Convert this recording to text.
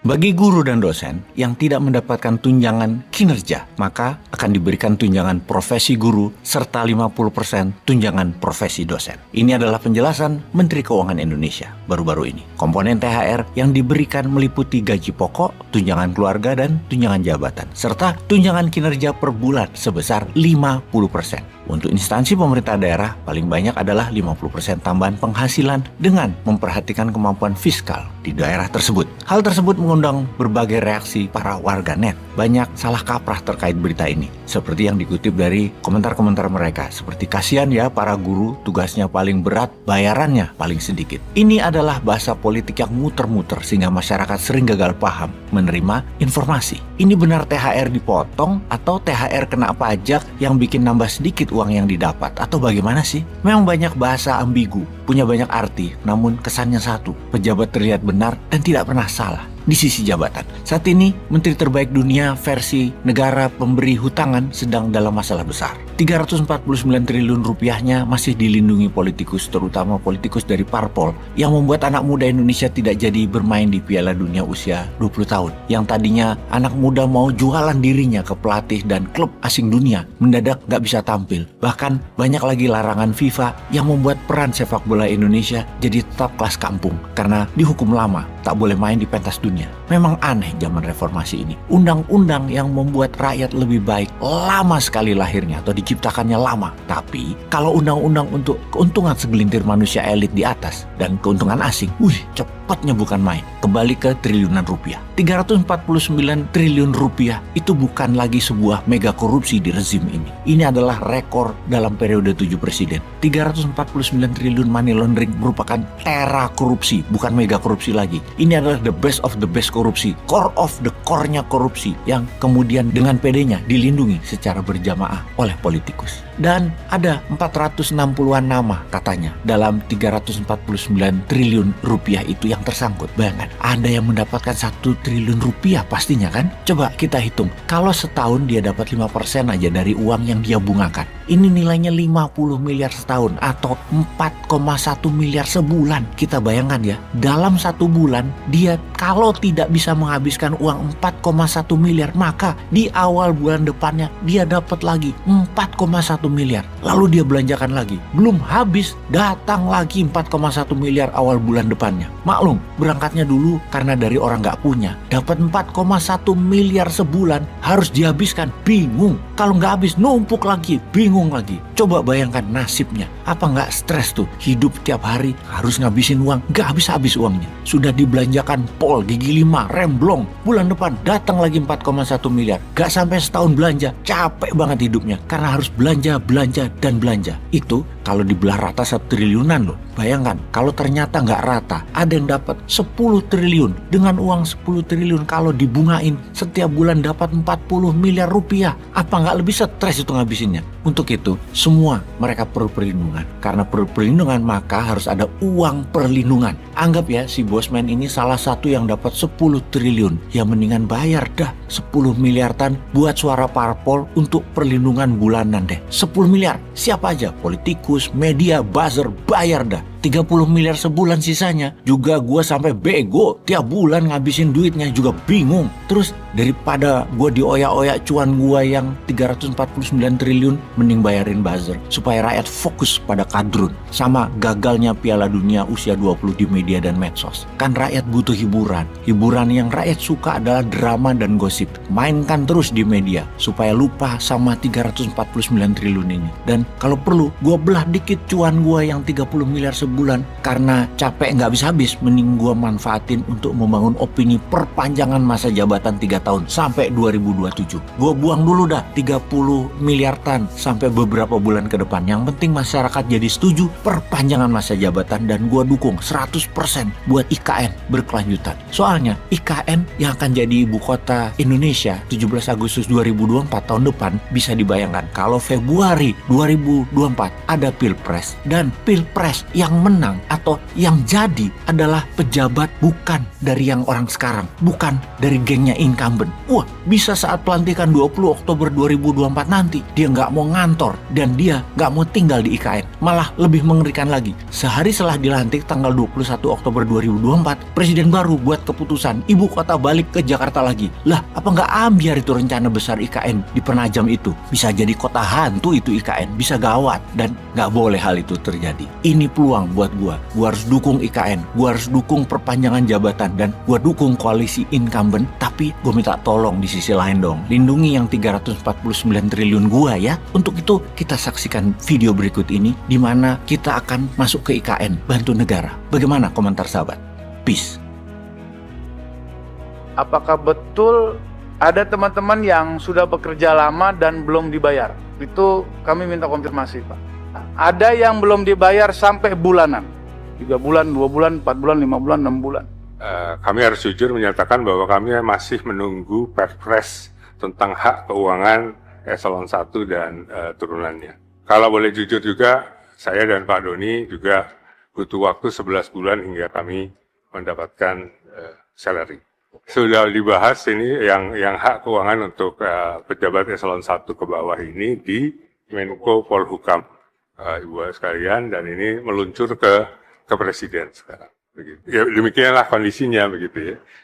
Bagi guru dan dosen yang tidak mendapatkan tunjangan kinerja, maka akan diberikan tunjangan profesi guru serta 50% tunjangan profesi dosen. Ini adalah penjelasan Menteri Keuangan Indonesia baru-baru ini. Komponen THR yang diberikan meliputi gaji pokok, tunjangan keluarga, dan tunjangan jabatan, serta tunjangan kinerja per bulan sebesar 50%. Untuk instansi pemerintah daerah, paling banyak adalah 50% tambahan penghasilan dengan memperhatikan kemampuan fiskal di daerah tersebut. Hal tersebut mengundang berbagai reaksi para warganet. Banyak salah kaprah terkait berita ini, seperti yang dikutip dari komentar-komentar mereka, seperti kasihan ya para guru, tugasnya paling berat, bayarannya paling sedikit. Ini adalah bahasa politik yang muter-muter sehingga masyarakat sering gagal paham menerima informasi. Ini benar THR dipotong atau THR kena pajak yang bikin nambah sedikit uang yang didapat, atau bagaimana sih? Memang banyak bahasa ambigu, punya banyak arti, namun kesannya satu, pejabat terlihat benar dan tidak pernah salah di sisi jabatan. Saat ini, Menteri Terbaik Dunia versi negara pemberi hutangan sedang dalam masalah besar. 349 triliun rupiahnya masih dilindungi politikus, terutama politikus dari parpol, yang membuat anak muda Indonesia tidak jadi bermain di Piala Dunia usia 20 tahun. Yang tadinya anak muda mau jualan dirinya ke pelatih dan klub asing dunia, mendadak nggak bisa tampil. Bahkan banyak lagi larangan FIFA yang membuat peran sepak bola Indonesia jadi tetap kelas kampung karena dihukum lama, tak boleh main di pentas dunia. Memang aneh zaman reformasi ini. Undang-undang yang membuat rakyat lebih baik lama sekali lahirnya atau diciptakannya lama. Tapi kalau undang-undang untuk keuntungan segelintir manusia elit di atas dan keuntungan asing, cepatnya bukan main. Kembali ke triliunan rupiah. 349 triliun rupiah itu bukan lagi sebuah mega korupsi di rezim ini. Ini adalah rekor dalam periode 7 presiden. 349 triliun money laundering merupakan tera korupsi, bukan mega korupsi lagi. Ini adalah the best of the best korupsi, core of the core-nya korupsi yang kemudian dengan PD-nya dilindungi secara berjamaah oleh politikus. Dan ada 460-an nama katanya dalam 349 triliun rupiah itu yang tersangkut. Bayangkan, ada yang mendapatkan 1 triliun rupiah pastinya kan? Coba kita hitung, kalau setahun dia dapat 5% aja dari uang yang dia bungakan. Ini nilainya 50 miliar setahun atau 4,1 miliar sebulan. Kita bayangkan ya, dalam 1 bulan dia kalau tidak bisa menghabiskan uang 4,1 miliar, maka di awal bulan depannya dia dapat lagi 4,1 miliar. Lalu dia belanjakan lagi. Belum habis, datang lagi 4,1 miliar awal bulan depannya. Maklum, berangkatnya dulu karena dari orang nggak punya. Dapat 4,1 miliar sebulan, harus dihabiskan. Bingung. Kalau nggak habis, numpuk lagi. Bingung lagi. Coba bayangkan nasibnya. Apa nggak stres tuh? Hidup tiap hari harus ngabisin uang. Nggak habis-habis uangnya. Sudah dibelanjakan pol, gigi 5, remblong. Bulan depan datang lagi 4,1 miliar. Nggak sampai setahun belanja. Capek banget hidupnya. Karena harus belanja, dan belanja. Itu kalau dibelah rata 1 triliunan loh. Bayangkan, kalau ternyata nggak rata, ada yang dapat 10 triliun. Dengan uang 10 triliun kalau dibungain, setiap bulan dapat 40 miliar rupiah. Apa nggak lebih stres itu ngabisinnya? Untuk itu, semua mereka perlu perlindungan. Karena perlu perlindungan, maka harus ada uang perlindungan. Anggap ya, si bosman ini salah satu yang dapat 10 triliun. Ya mendingan bayar dah 10 miliaran buat suara parpol untuk perlindungan bulanan deh. 10 miliar, siapa aja, politikus, media, buzzer, bayar dah. 30 miliar sebulan sisanya. Juga gue sampai bego, tiap bulan ngabisin duitnya juga bingung. Terus daripada gue dioyak-oyak cuan gue yang 349 triliun, mending bayarin buzzer supaya rakyat fokus pada kadrun. Sama gagalnya Piala Dunia usia 20 di media dan medsos. Kan rakyat butuh hiburan. Hiburan yang rakyat suka adalah drama dan gosip. Mainkan terus di media supaya lupa sama 349 triliun ini. Dan kalau perlu, gue belah dikit cuan gue yang 30 miliar sebulan. Karena capek nggak habis-habis, mending gue manfaatin untuk membangun opini perpanjangan masa jabatan 3 tahun sampai 2027. Gue buang dulu dah 30 miliaran sampai beberapa bulan ke depan. Yang penting masyarakat jadi setuju perpanjangan masa jabatan, dan gue dukung 100% buat IKN berkelanjutan. Soalnya IKN yang akan jadi ibu kota Indonesia 17 Agustus 2024 tahun depan, bisa dibayangkan kalau Februari 2024 ada Pilpres, dan Pilpres yang menang atau yang jadi adalah pejabat bukan dari yang orang sekarang, bukan dari gengnya incumbent. Wah, bisa saat pelantikan 20 Oktober 2024 nanti, dia nggak mau ngantor dan dia nggak mau tinggal di IKN. Malah lebih mengerikan lagi, sehari setelah dilantik tanggal 21 Oktober 2024, Presiden baru buat keputusan ibu kota balik ke Jakarta lagi. Lah, apa nggak ambiar itu rencana besar IKN di Penajam itu? Bisa jadi kota hantu itu IKN, bisa gawat, dan nggak boleh hal itu terjadi. Ini peluang buat gua harus dukung IKN, gua harus dukung perpanjangan jabatan, dan gua dukung koalisi incumbent. Tapi gua minta tolong di sisi lain dong, lindungi yang 349 triliun gua ya. Untuk itu kita saksikan video berikut ini di mana kita akan masuk ke IKN, bantu negara. Bagaimana komentar sahabat? Peace. Apakah betul ada teman-teman yang sudah bekerja lama dan belum dibayar? Itu kami minta konfirmasi, Pak. Ada yang belum dibayar sampai bulanan. 3 bulan, 2 bulan, 4 bulan, 5 bulan, 6 bulan. Kami harus jujur menyatakan bahwa kami masih menunggu Perpres tentang hak keuangan eselon 1 dan turunannya. Kalau boleh jujur juga, saya dan Pak Doni juga butuh waktu 11 bulan hingga kami mendapatkan salary. Sudah dibahas ini yang hak keuangan untuk pejabat eselon 1 ke bawah ini di Menko Polhukam, Ibu sekalian, dan ini meluncur ke Presiden sekarang. Begitu. Ya, demikianlah kondisinya begitu ya.